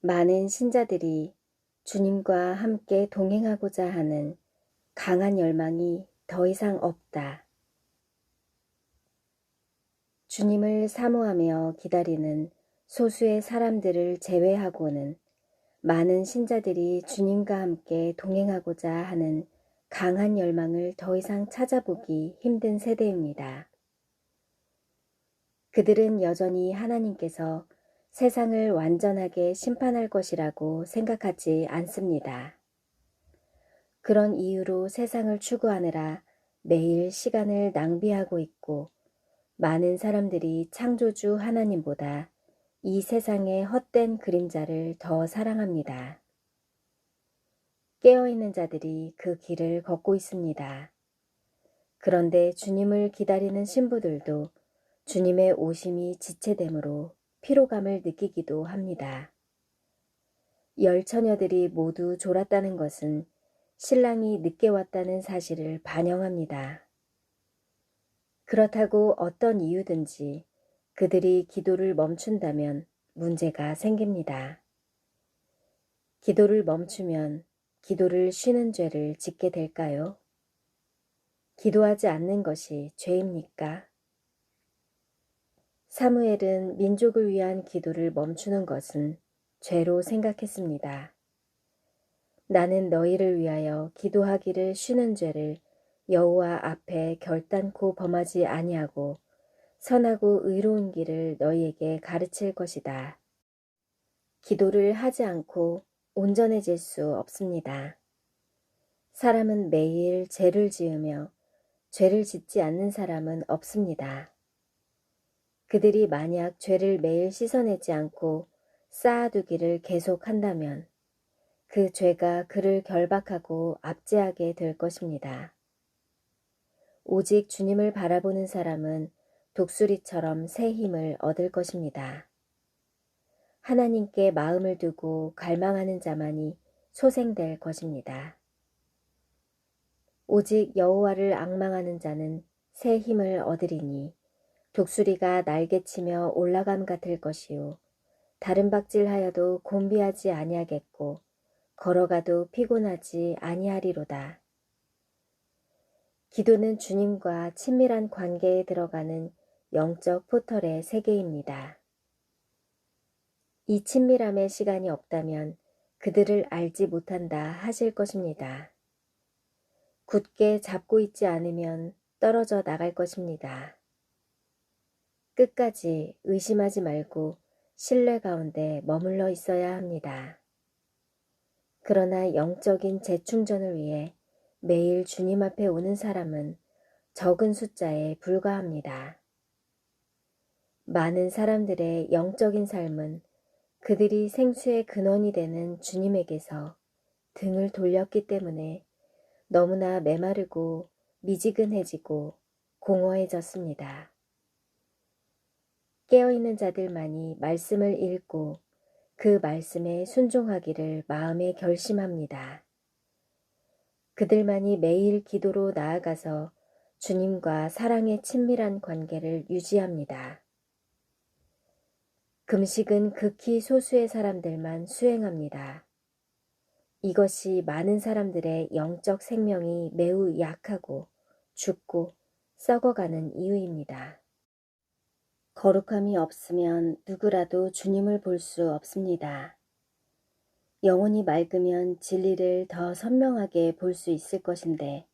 많은 신자들이 주님과 함께 동행하고자 하는 강한 열망이 더 이상 없다. 주님을 사모하며 기다리는 소수의 사람들을 제외하고는 많은 신자들이 주님과 함께 동행하고자 하는 강한 열망을 더 이상 찾아보기 힘든 세대입니다. 그들은 여전히 하나님께서 세상을 완전하게 심판할 것이라고 생각하지 않습니다. 그런 이유로 세상을 추구하느라 매일 시간을 낭비하고 있고 많은 사람들이 창조주 하나님보다 이 세상의 헛된 그림자를 더 사랑합니다. 깨어있는 자들이 그 길을 걷고 있습니다. 그런데 주님을 기다리는 신부들도 주님의 오심이 지체되므로 피로감을 느끼기도 합니다. 열 처녀들이 모두 졸았다는 것은 신랑이 늦게 왔다는 사실을 반영합니다. 그렇다고 어떤 이유든지 그들이 기도를 멈춘다면 문제가 생깁니다. 기도를 멈추면 기도를 쉬는 죄를 짓게 될까요? 기도하지 않는 것이 죄입니까? 사무엘은 민족을 위한 기도를 멈추는 것은 죄로 생각했습니다. 나는 너희를 위하여 기도하기를 쉬는 죄를 여호와 앞에 결단코 범하지 아니하고 선하고 의로운 길을 너희에게 가르칠 것이다. 기도를 하지 않고 온전해질 수 없습니다. 사람은 매일 죄를 지으며 죄를 짓지 않는 사람은 없습니다. 그들이 만약 죄를 매일 씻어내지 않고 쌓아두기를 계속한다면 그 죄가 그를 결박하고 압제하게 될 것입니다. 오직 주님을 바라보는 사람은 독수리처럼 새 힘을 얻을 것입니다. 하나님께 마음을 두고 갈망하는 자만이 소생될 것입니다. 오직 여호와를 앙망하는 자는 새 힘을 얻으리니 독수리가 날개치며 올라감 같을 것이요 다른 박질하여도 곤비하지 아니하겠고 걸어가도 피곤하지 아니하리로다. 기도는 주님과 친밀한 관계에 들어가는 영적 포털의 세계입니다. 이 친밀함의 시간이 없다면 그들을 알지 못한다 하실 것입니다. 굳게 잡고 있지 않으면 떨어져 나갈 것입니다. 끝까지 의심하지 말고 신뢰 가운데 머물러 있어야 합니다. 그러나 영적인 재충전을 위해 매일 주님 앞에 오는 사람은 적은 숫자에 불과합니다. 많은 사람들의 영적인 삶은 그들이 생수의 근원이 되는 주님에게서 등을 돌렸기 때문에 너무나 메마르고 미지근해지고 공허해졌습니다. 깨어있는 자들만이 말씀을 읽고 그 말씀에 순종하기를 마음에 결심합니다. 그들만이 매일 기도로 나아가서 주님과 사랑의 친밀한 관계를 유지합니다. 금식은 극히 소수의 사람들만 수행합니다. 이것이 많은 사람들의 영적 생명이 매우 약하고 죽고 썩어가는 이유입니다. 거룩함이 없으면 누구라도 주님을 볼 수 없습니다. 영혼이 맑으면 진리를 더 선명하게 볼 수 있을 것인데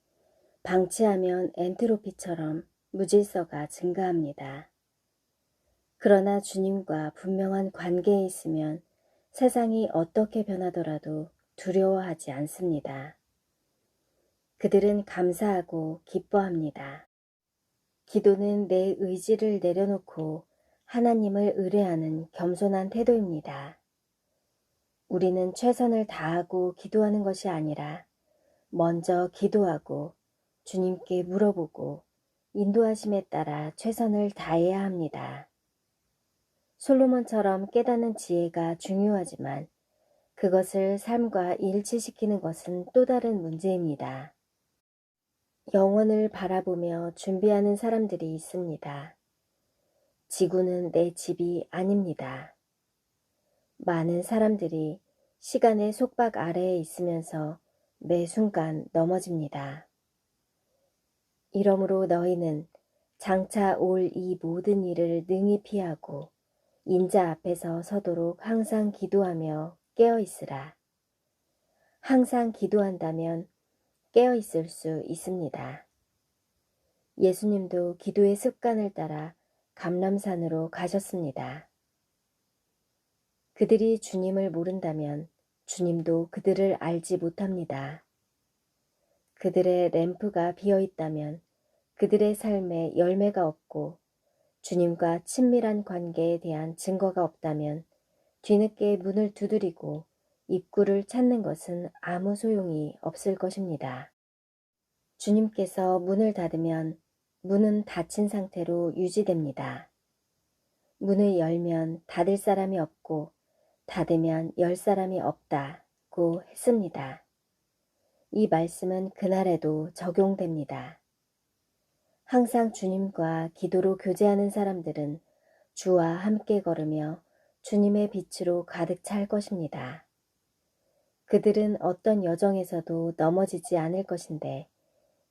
방치하면 엔트로피처럼 무질서가 증가합니다. 그러나 주님과 분명한 관계에 있으면 세상이 어떻게 변하더라도 두려워하지 않습니다. 그들은 감사하고 기뻐합니다. 기도는 내 의지를 내려놓고 하나님을 의뢰하는 겸손한 태도입니다. 우리는 최선을 다하고 기도하는 것이 아니라 먼저 기도하고 주님께 물어보고 인도하심에 따라 최선을 다해야 합니다. 솔로몬처럼 깨닫는 지혜가 중요하지만 그것을 삶과 일치시키는 것은 또 다른 문제입니다. 영원을 바라보며 준비하는 사람들이 있습니다. 지구는 내 집이 아닙니다. 많은 사람들이 시간의 속박 아래에 있으면서 매 순간 넘어집니다. 이러므로 너희는 장차 올 이 모든 일을 능히 피하고 인자 앞에서 서도록 항상 기도하며 깨어 있으라. 항상 기도한다면 깨어 있을 수 있습니다. 예수님도 기도의 습관을 따라 감람산으로 가셨습니다. 그들이 주님을 모른다면 주님도 그들을 알지 못합니다. 그들의 램프가 비어 있다면 그들의 삶에 열매가 없고 주님과 친밀한 관계에 대한 증거가 없다면 뒤늦게 문을 두드리고 입구를 찾는 것은 아무 소용이 없을 것입니다. 주님께서 문을 닫으면 문은 닫힌 상태로 유지됩니다. 문을 열면 닫을 사람이 없고 닫으면 열 사람이 없다고 했습니다. 이 말씀은 그날에도 적용됩니다. 항상 주님과 기도로 교제하는 사람들은 주와 함께 걸으며 주님의 빛으로 가득 찰 것입니다. 그들은 어떤 여정에서도 넘어지지 않을 것인데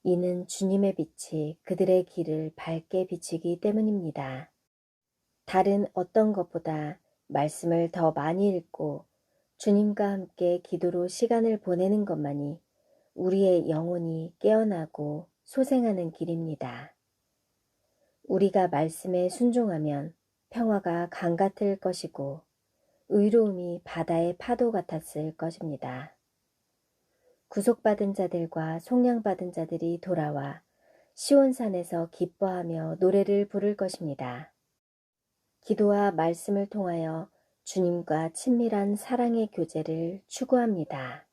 이는 주님의 빛이 그들의 길을 밝게 비치기 때문입니다. 다른 어떤 것보다 말씀을 더 많이 읽고 주님과 함께 기도로 시간을 보내는 것만이 우리의 영혼이 깨어나고 소생하는 길입니다. 우리가 말씀에 순종하면 평화가 강 같을 것이고 의로움이 바다의 파도 같았을 것입니다. 구속받은 자들과 속량받은 자들이 돌아와 시온산에서 기뻐하며 노래를 부를 것입니다. 기도와 말씀을 통하여 주님과 친밀한 사랑의 교제를 추구합니다.